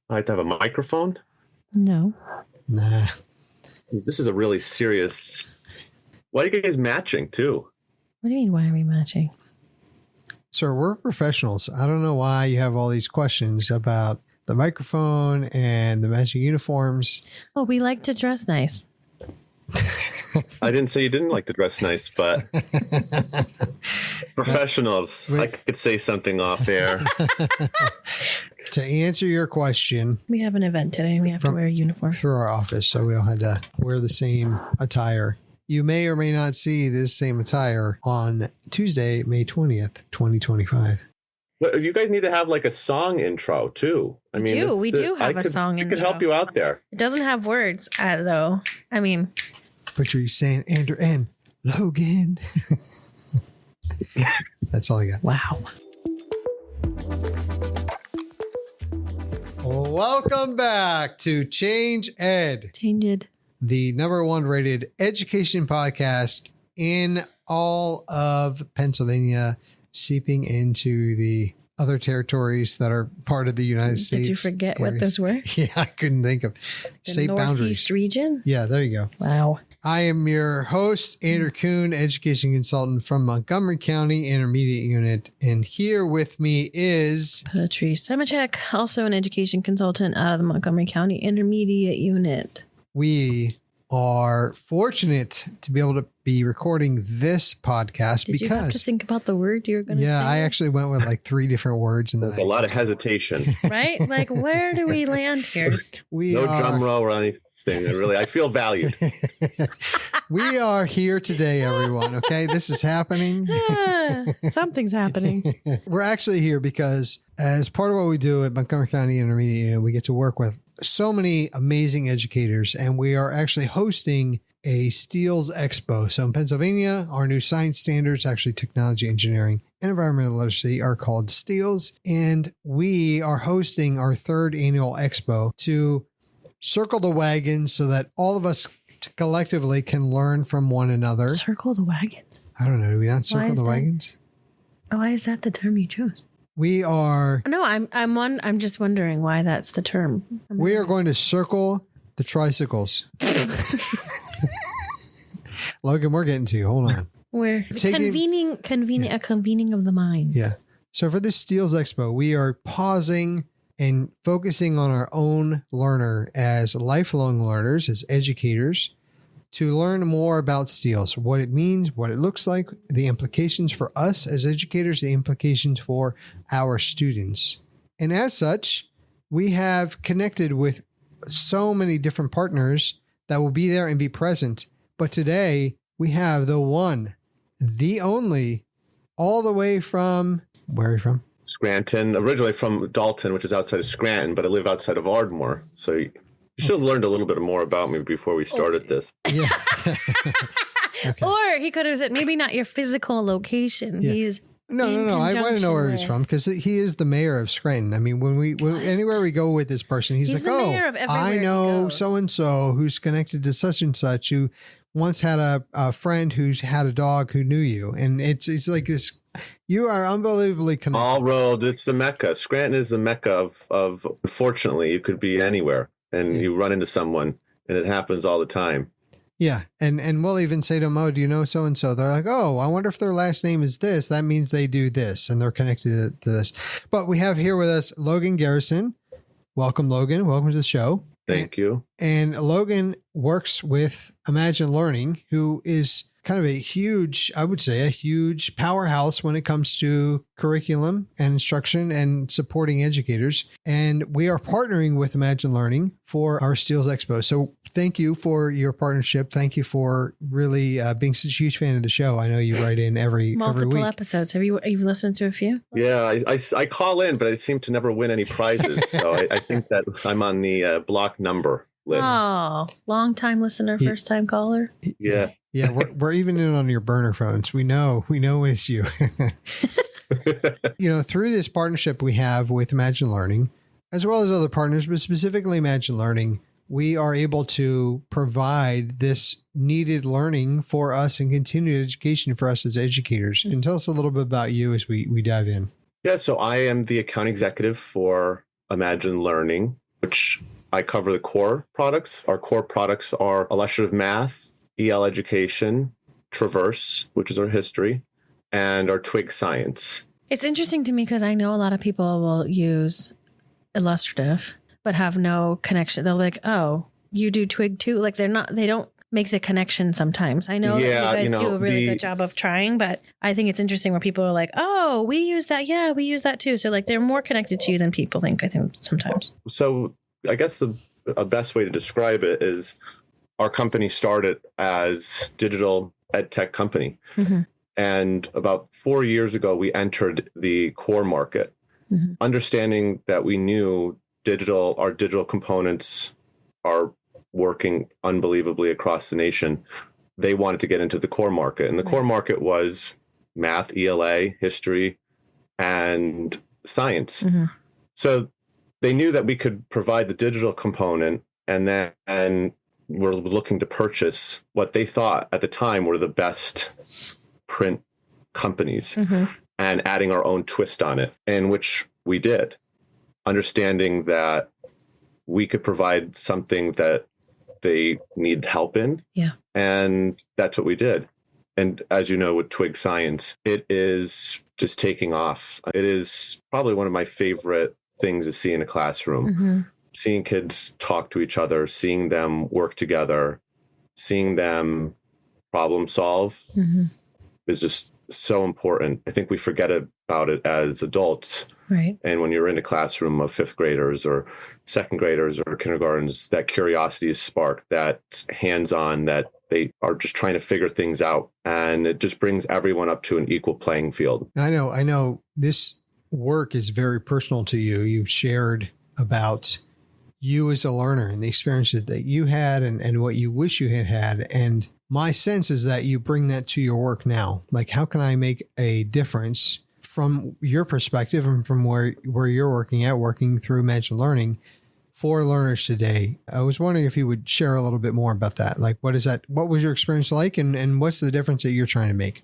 I have to have a microphone? No. Nah. This is a really serious... Why are you guys matching, too? What do you mean, why are we matching? Sir, we're professionals. I don't know why you have all these questions about the microphone and the matching uniforms. Oh, we like to dress nice. I didn't say you didn't like to dress nice, but professionals, I could say something off air. To answer your question, We have an event today. We have to wear a uniform. through our office, so we all had to wear the same attire. You may or may not see this same attire on Tuesday, May 20th, 2025. But you guys need to have like a song intro, too. I mean, we do have a song intro. We could intro. help you out there. It doesn't have words, though. I mean... But you're saying Andrew and Logan. That's all I got. Wow. Welcome back to Change Ed, Change it. the #1 rated education podcast in all of Pennsylvania, seeping into the other territories that are part of the United States. Did you forget what those were? Yeah, I couldn't think of The state boundaries. Northeast region? Yeah, there you go. Wow. I am your host, Andrew Kuhn, education consultant from Montgomery County Intermediate Unit. And here with me is Patrice Semachek, also an education consultant out of the Montgomery County Intermediate Unit. we are fortunate to be able to be recording this podcast Did you have to because think about the word you were going to say? I actually went with like 3 different words. And There's a lot of hesitation. Right? Like, where do we land here? No drum roll or anything. I feel valued. We are here today, everyone. Okay. This is happening. Something's happening. We're actually here because as part of what we do at Montgomery County Intermediate Unit, we get to work with so many amazing educators, and we are actually hosting a STEELS Expo. So in Pennsylvania, our new science standards, actually technology, engineering, and environmental literacy, are called STEELS. And we are hosting our 3rd annual expo to circle the wagons so that all of us collectively can learn from one another. Circle the wagons. I don't know. Do we not circle is the that? wagons? Why is that the term you chose? We are No, I'm just wondering why that's the term. we are going to circle the tricycles. Logan, we're getting to you. Hold on. We're a convening of the minds. Yeah. So for this STEELS Expo, we are pausing and focusing on our own learner as lifelong learners, as educators, to learn more about STEELS, what it means, what it looks like, the implications for us as educators, the implications for our students. And as such, we have connected with so many different partners that will be there and be present. But today we have the one, the only, all the way from, where are you from? Scranton, originally from Dalton, which is outside of Scranton, but I live outside of Ardmore. So you should have learned a little bit more about me before we started this. Yeah. Okay. Or he could have said, maybe not your physical location. Yeah. He's No. I want to know where he's from because he is the mayor of Scranton. I mean, when anywhere we go with this person, he's like, the mayor of everywhere I he know goes." so-and-so who's connected to such and such who once had a friend who had a dog who knew you. And it's like this, you are unbelievably connected. All road, it's the Mecca. Scranton is the Mecca of unfortunately, you could be anywhere and you run into someone and it happens all the time. Yeah. And we'll even say to them, oh, do you know so-and-so? They're like, oh, I wonder if their last name is this. That means they do this and they're connected to this. But we have here with us Logan Garrison. Welcome, Logan. Welcome to the show. Thank you. And Logan works with Imagine Learning, who is kind of a huge, I would say, a huge powerhouse when it comes to curriculum and instruction and supporting educators. And we are partnering with Imagine Learning for our STEELS Expo. So thank you for your partnership. Thank you for really being such a huge fan of the show. I know you write in every multiple week. episodes. You've listened to a few? Yeah, I call in, but I seem to never win any prizes. So I think that I'm on the block number list. Oh, long time listener, first time caller. Yeah. Yeah, we're even in on your burner phones. We know it's you. Through this partnership we have with Imagine Learning, as well as other partners, but specifically Imagine Learning, we are able to provide this needed learning for us and continued education for us as educators. And tell us a little bit about you as we dive in. Yeah, so I am the account executive for Imagine Learning, which I cover the core products. Our core products are illustrative math, EL education, Traverse, which is our history, and our Twig science. It's interesting to me because I know a lot of people will use illustrative, but have no connection. They're like, oh, you do Twig too? Like they don't make the connection sometimes. I know that you guys do a really good job of trying, but I think it's interesting where people are like, oh, we use that. Yeah, we use that too. So like they're more connected to you than people think, I think sometimes. So I guess the best way to describe it is our company started as digital ed tech company. Mm-hmm. And about 4 years ago, we entered the core market, understanding that we knew our digital components are working unbelievably across the nation. They wanted to get into the core market. And the core market was math, ELA, history, and science. Mm-hmm. So they knew that we could provide the digital component, and then were looking to purchase what they thought at the time were the best print companies and adding our own twist on it, and which we did, understanding that we could provide something that they need help in. Yeah. And that's what we did. And as you know, with Twig Science, it is just taking off. It is probably one of my favorite things to see in a classroom. Seeing kids talk to each other, seeing them work together, seeing them problem solve is just so important. I think we forget about it as adults. Right. And when you're in a classroom of fifth graders or second graders or kindergartens, that curiosity is sparked, that hands-on, that they are just trying to figure things out. And it just brings everyone up to an equal playing field. I know this work is very personal to you. You've shared about you as a learner and the experiences that you had and what you wish you had. And my sense is that you bring that to your work now. Like, how can I make a difference from your perspective and from where you're working through Imagine Learning for learners today? I was wondering if you would share a little bit more about that. Like, what was your experience like, and what's the difference that you're trying to make?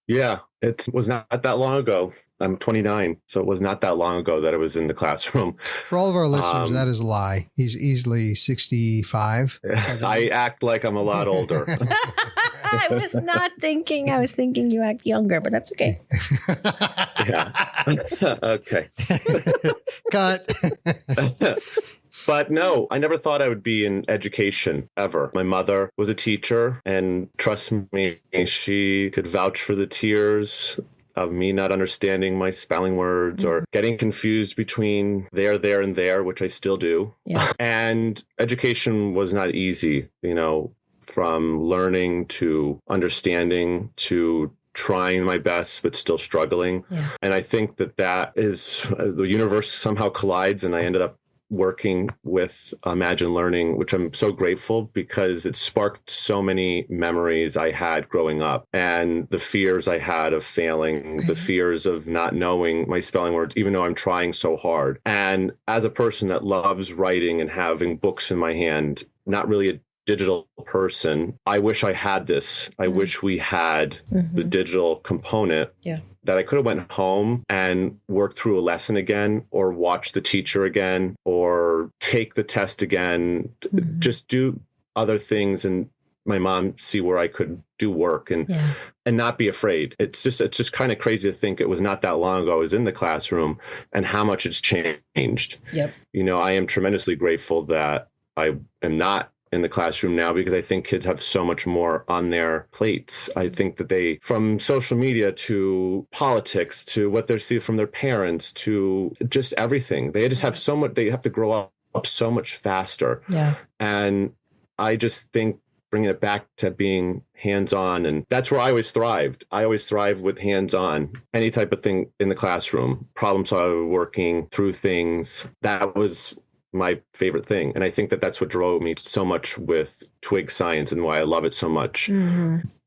Yeah, it was not that long ago. I'm 29, so it was not that long ago that I was in the classroom. For all of our listeners, that is a lie. He's easily 65. I act like I'm a lot older. I was not thinking. I was thinking you act younger, but that's okay. Yeah. Okay. Cut. But no, I never thought I would be in education ever. My mother was a teacher, and trust me, she could vouch for the tears of me not understanding my spelling words or getting confused between there, and there, which I still do. Yeah. And education was not easy, from learning to understanding to trying my best, but still struggling. Yeah. And I think that is the universe somehow collides, and I ended up working with Imagine Learning, which I'm so grateful because it sparked so many memories I had growing up, and the fears I had of failing, the fears of not knowing my spelling words, even though I'm trying so hard. And as a person that loves writing and having books in my hand, not really a digital person, I wish I had this. I wish we had the digital component. Yeah. That I could have went home and worked through a lesson again, or watch the teacher again, or take the test again, just do other things, and my mom see where I could do work and not be afraid. It's just kind of crazy to think it was not that long ago I was in the classroom and how much it's changed. Yep. I am tremendously grateful that I am not in the classroom now, because I think kids have so much more on their plates. I think that from social media to politics to what they see from their parents to just everything, they just have so much, they have to grow up so much faster. Yeah. And I just think bringing it back to being hands-on, and that's where I always thrived. I always thrive with hands-on, any type of thing in the classroom, problem solving, working through things. That was my favorite thing. And I think that that's what drove me so much with Twig Science and why I love it so much.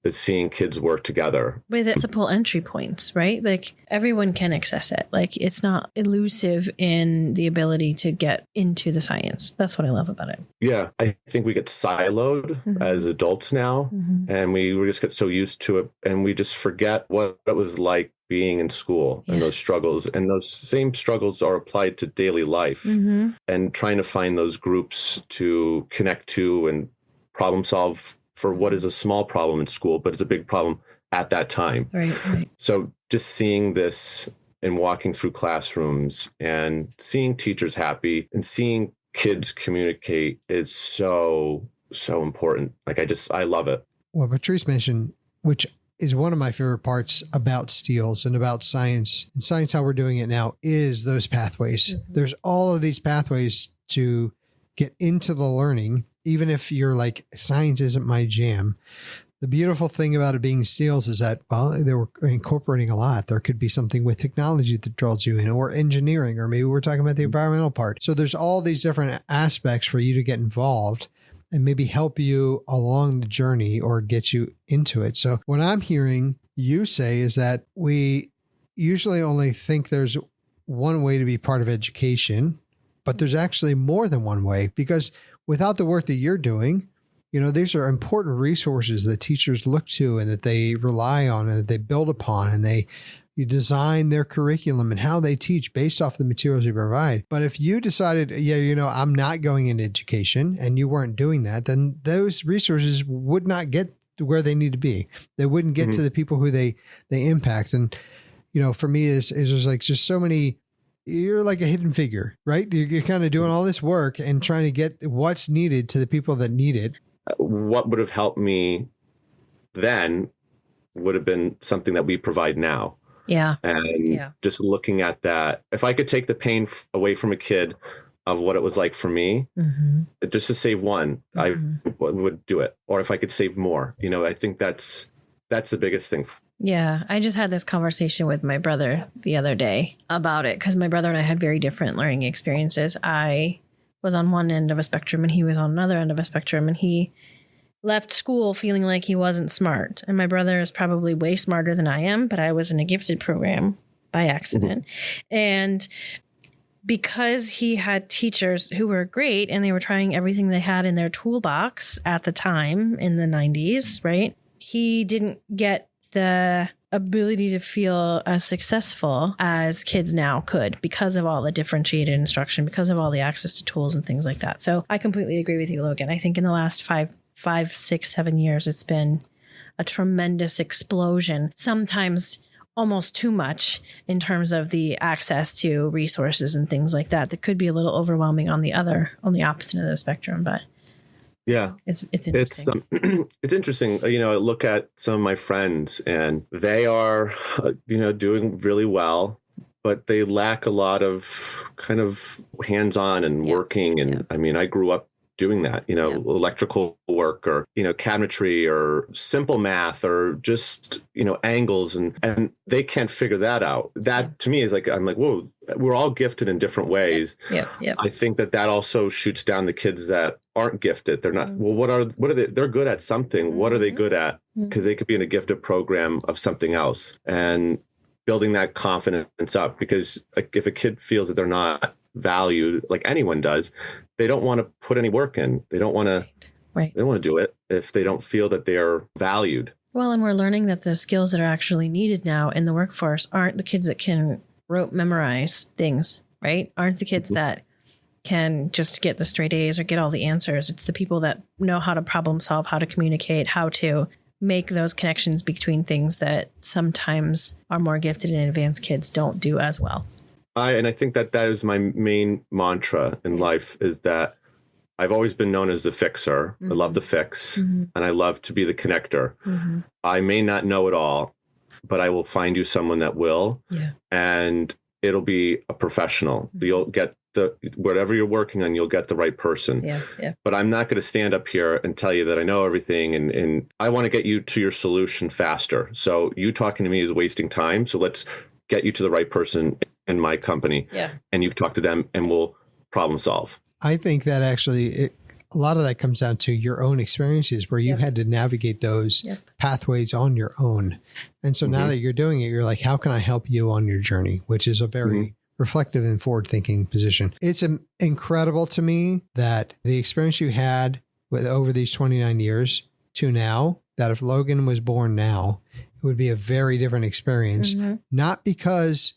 is seeing kids work together. With multiple entry points, right? Like everyone can access it. Like it's not elusive in the ability to get into the science. That's what I love about it. Yeah, I think we get siloed as adults now, and we just get so used to it, and we just forget what it was like being in school and those struggles. And those same struggles are applied to daily life and trying to find those groups to connect to and problem solve for what is a small problem in school, but it's a big problem at that time. Right. So just seeing this and walking through classrooms and seeing teachers happy and seeing kids communicate is so important. Like I love it. Well, Patrice mentioned, which is one of my favorite parts about STEELS and about science, and science, how we're doing it now, is those pathways. There's all of these pathways to get into the learning, even if you're like, science isn't my jam. The beautiful thing about it being STEELS is that, well, they were incorporating a lot. There could be something with technology that draws you in, or engineering, or maybe we're talking about the environmental part. So there's all these different aspects for you to get involved and maybe help you along the journey or get you into it. So what I'm hearing you say is that we usually only think there's one way to be part of education, but there's actually more than one way, because without the work that you're doing, these are important resources that teachers look to and that they rely on and that they build upon, and you design their curriculum and how they teach based off the materials you provide. But if you decided, I'm not going into education, and you weren't doing that, then those resources would not get to where they need to be. They wouldn't get to the people who they impact. And, for me, is there's like just so many, you're like a hidden figure, right? You're kind of doing all this work and trying to get what's needed to the people that need it. What would have helped me then would have been something that we provide now. Yeah. And just looking at that, if I could take the pain away from a kid of what it was like for me, just to save one, I would do it. Or if I could save more, I think that's the biggest thing. Yeah. I just had this conversation with my brother the other day about it, because my brother and I had very different learning experiences. I was on one end of a spectrum and he was on another end of a spectrum, and he left school feeling like he wasn't smart. And my brother is probably way smarter than I am, but I was in a gifted program by accident. And because he had teachers who were great and they were trying everything they had in their toolbox at the time in the 90s, right? He didn't get the ability to feel as successful as kids now could because of all the differentiated instruction, because of all the access to tools and things like that. So I completely agree with you, Logan. I think in the last 5, 6, 7 years, it's been a tremendous explosion, sometimes almost too much in terms of the access to resources and things like that. That could be a little overwhelming on the opposite of the spectrum, but yeah, it's interesting. It's interesting. I look at some of my friends and they are, doing really well, but they lack a lot of kind of hands-on and working. And I grew up doing that, electrical work or, cabinetry or simple math or just, angles and they can't figure that out. That to me is like, I'm like, whoa, we're all gifted in different ways. Yeah. I think that also shoots down the kids that aren't gifted. They're not, well, what are they? They're good at something. What are they good at? Because they could be in a gifted program of something else, and building that confidence up, because like, if a kid feels that they're not valued like anyone does, they don't want to put any work in. They don't want to, they don't want to do it if they don't feel that they're valued. Well, and we're learning that the skills that are actually needed now in the workforce aren't the kids that can rote memorize things, right? Aren't the kids that can just get the straight A's or get all the answers. It's the people that know how to problem solve, how to communicate, how to make those connections between things that sometimes our more gifted and advanced kids don't do as well. I think that is my main mantra in life, is that I've always been known as the fixer. I love the fix, and I love to be the connector. I may not know it all, but I will find you someone that will, and it'll be a professional. You'll get whatever you're working on, you'll get the right person. But I'm not going to stand up here and tell you that I know everything, and I want to get you to your solution faster. So you talking to me is wasting time. So let's get you to the right person in my company. And you talk to them and we'll problem solve. I think that actually, a lot of that comes down to your own experiences where you had to navigate those pathways on your own. And so now that you're doing it, you're like, how can I help you on your journey? Which is a very reflective and forward-thinking position. It's incredible to me that the experience you had with over these 29 years to now, that if Logan was born now, it would be a very different experience, not because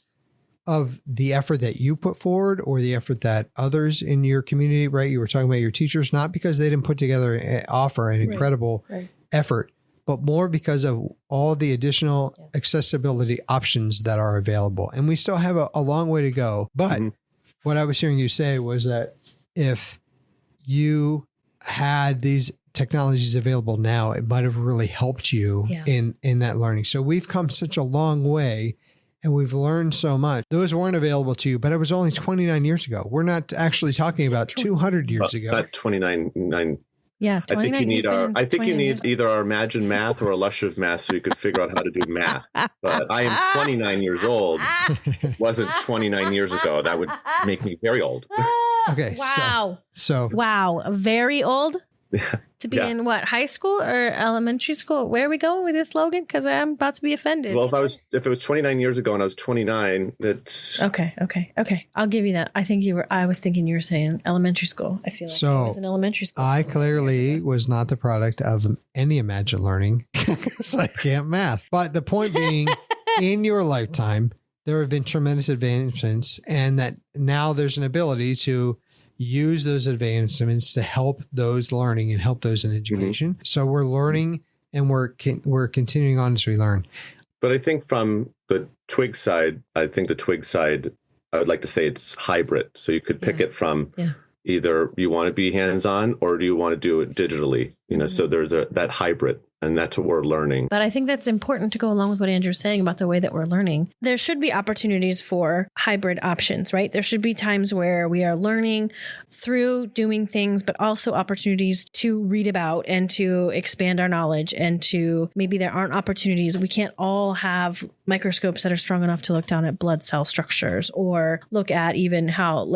of the effort that you put forward or the effort that others in your community, right? You were talking about your teachers, not because they didn't put together offer an incredible effort, but more because of all the additional accessibility options that are available. And we still have a long way to go. But what I was hearing you say was that if you had these technologies available now, it might have really helped you in that learning. So we've come such a long way and we've learned so much. Those weren't available to you, but it was only 29 years ago. We're not actually talking about 200 years ago. Not 29. Yeah, I think you need either our Imagine Math or Illustrative Math so you could figure out how to do math. But I am 29 years old. Wasn't 29 years ago. That would make me very old. Okay. Wow. So wow. Very old? To be in what, high school or elementary school? Where are we going with this, Logan? Because I'm about to be offended. Well, if it was 29 years ago and I was 29, it's okay. I'll give you that. I was thinking you were saying elementary school. I feel like I was in elementary school. I clearly was not the product of any Imagine Learning because I can't math. But the point being, in your lifetime, there have been tremendous advancements, and that now there's an ability to use those advancements to help those learning and help those in education. So we're learning and we're continuing on as we learn. But I think from the Twig side, I would like to say it's hybrid. So you could pick it from either you want to be hands-on or do you want to do it digitally? So there's that hybrid. And that's what we're learning. But I think that's important to go along with what Andrew's saying about the way that we're learning. There should be opportunities for hybrid options, right? There should be times where we are learning through doing things, but also opportunities to read about and to expand our knowledge, and to maybe there aren't opportunities. We can't all have microscopes that are strong enough to look down at blood cell structures or look at even how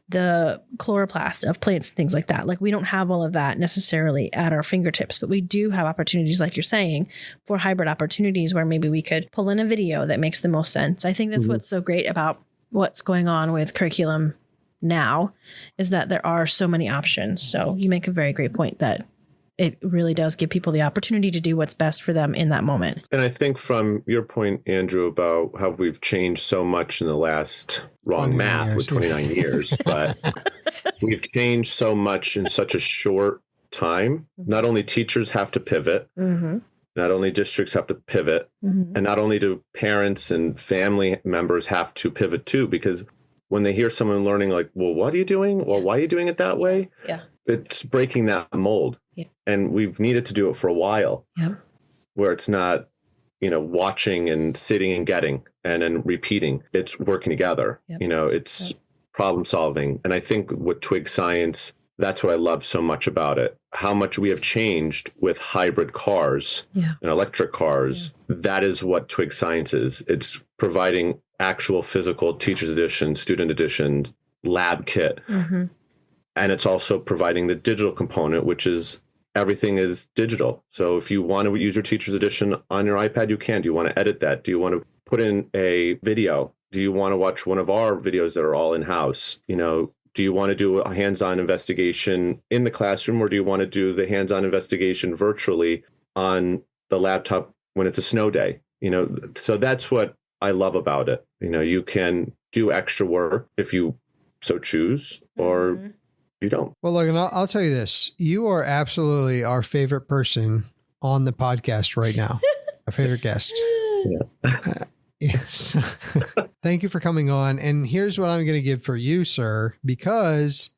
the chloroplast of plants and things like that. We don't have all of that necessarily at our fingertips, but we do have opportunities, like you're saying, for hybrid opportunities where maybe we could pull in a video that makes the most sense. I think that's what's so great about what's going on with curriculum now, is that there are so many options. So you make a very great point that it really does give people the opportunity to do what's best for them in that moment. And I think from your point, Andrew, about how we've changed so much in the last with 29 years, but we've changed so much in such a short time. Not only teachers have to pivot, not only districts have to pivot, and not only do parents and family members have to pivot too, because when they hear someone learning well, what are you doing? Or why are you doing it that way? Yeah. It's breaking that mold. Yeah. And we've needed to do it for a while, where it's not, watching and sitting and getting and then repeating. It's working together. It's problem solving. And I think with Twig Science, that's what I love so much about it. How much we have changed with hybrid cars and electric cars. That is what Twig Science is. It's providing actual physical teacher's edition, student edition, lab kit. And it's also providing the digital component, which is everything is digital. So if you want to use your teacher's edition on your iPad, you can. Do you want to edit that? Do you want to put in a video? Do you want to watch one of our videos that are all in-house? Do you want to do a hands-on investigation in the classroom, or do you want to do the hands-on investigation virtually on the laptop when it's a snow day? So that's what I love about it. You can do extra work if you so choose, or you don't. Well, Logan, I'll tell you this. You are absolutely our favorite person on the podcast right now. Our favorite guest. Yes. Thank you for coming on. And here's what I'm going to give for you, sir, because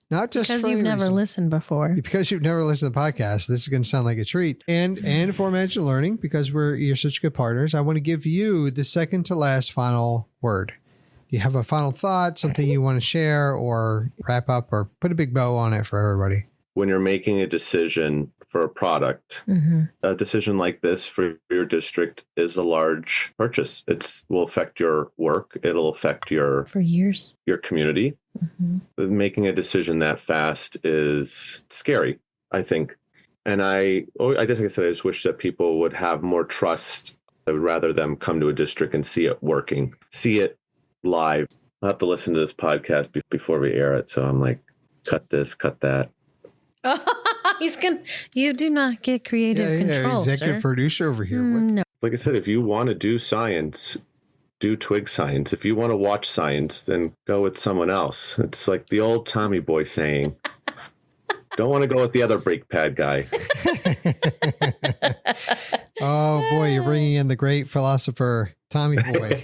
you've never listened before. Because you've never listened to the podcast. This is going to sound like a treat. And for Imagine Learning, because you're such good partners, I want to give you the second to last final word. Do you have a final thought, something you want to share or wrap up or put a big bow on it for everybody? when you're making a decision for a product, a decision like this for your district is a large purchase. It will affect your work. It'll affect your for years, your community. Making a decision that fast is scary, I think. And I just wish that people would have more trust. I would rather them come to a district and see it working, see it live. I'll have to listen to this podcast before we air it. So I'm like, cut this, cut that. You do not get creative control, executive producer over here. No. Like I said, if you want to do science, do Twig science. If you want to watch science, then go with someone else. It's like the old Tommy Boy saying, don't want to go with the other brake pad guy. Oh, boy, you're bringing in the great philosopher, Tommy Boy.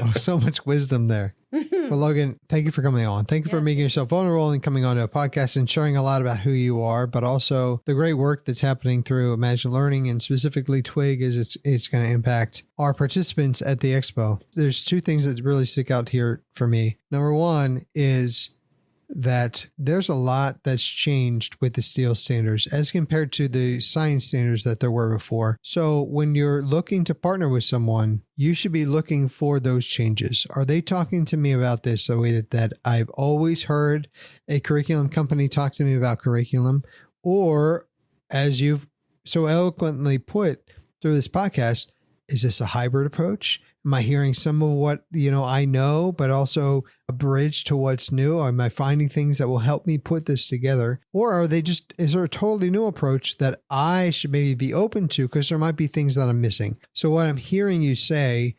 Oh, so much wisdom there. Well, Logan, thank you for coming on. Thank you for making yourself vulnerable and coming onto a podcast and sharing a lot about who you are, but also the great work that's happening through Imagine Learning and specifically Twig as it's going to impact our participants at the expo. There's two things that really stick out here for me. Number one is that there's a lot that's changed with the STEELS standards as compared to the science standards that there were before. So when you're looking to partner with someone, you should be looking for those changes. Are they talking to me about this the way that I've always heard a curriculum company talk to me about curriculum? Or, as you've so eloquently put through this podcast, is this a hybrid approach? Am I hearing some of what, I know, but also a bridge to what's new? Or am I finding things that will help me put this together? Or is there a totally new approach that I should maybe be open to because there might be things that I'm missing? So what I'm hearing you say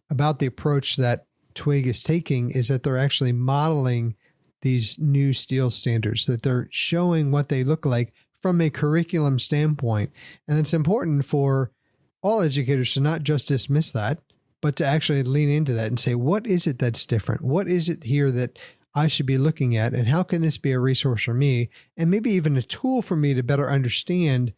about the approach that Twig is taking is that they're actually modeling these new STEELS standards, that they're showing what they look like from a curriculum standpoint. And it's important for all educators to not just dismiss that, but to actually lean into that and say, what is it that's different? What is it here that I should be looking at? And how can this be a resource for me? And maybe even a tool for me to better understand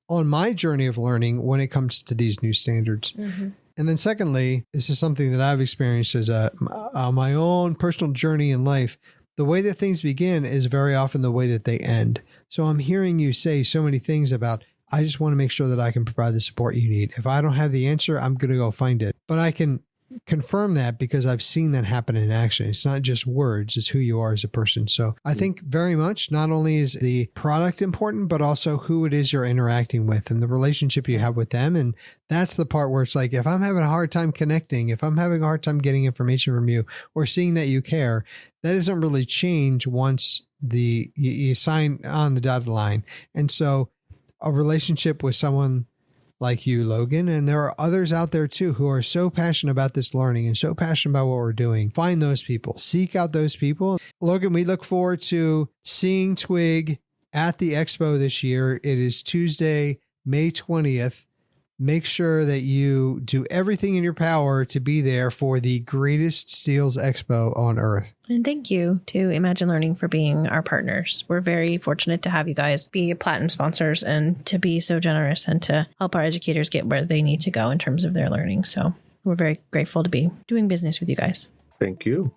on my journey of learning when it comes to these new standards. And then secondly, this is something that I've experienced as my own personal journey in life. The way that things begin is very often the way that they end. So I'm hearing you say so many things about, I just want to make sure that I can provide the support you need. If I don't have the answer, I'm going to go find it. But I can confirm that because I've seen that happen in action. It's not just words, it's who you are as a person. So I think very much not only is the product important, but also who it is you're interacting with and the relationship you have with them. And that's the part where it's like, if I'm having a hard time connecting, if I'm having a hard time getting information from you or seeing that you care, that doesn't really change once you sign on the dotted line. And so a relationship with someone like you, Logan, and there are others out there too who are so passionate about this learning and so passionate about what we're doing. Find those people, seek out those people. Logan, we look forward to seeing Twig at the expo this year. It is Tuesday, May 20th. Make sure that you do everything in your power to be there for the greatest STEELS Expo on earth. And thank you to Imagine Learning for being our partners. We're very fortunate to have you guys be platinum sponsors and to be so generous and to help our educators get where they need to go in terms of their learning. So we're very grateful to be doing business with you guys. Thank you.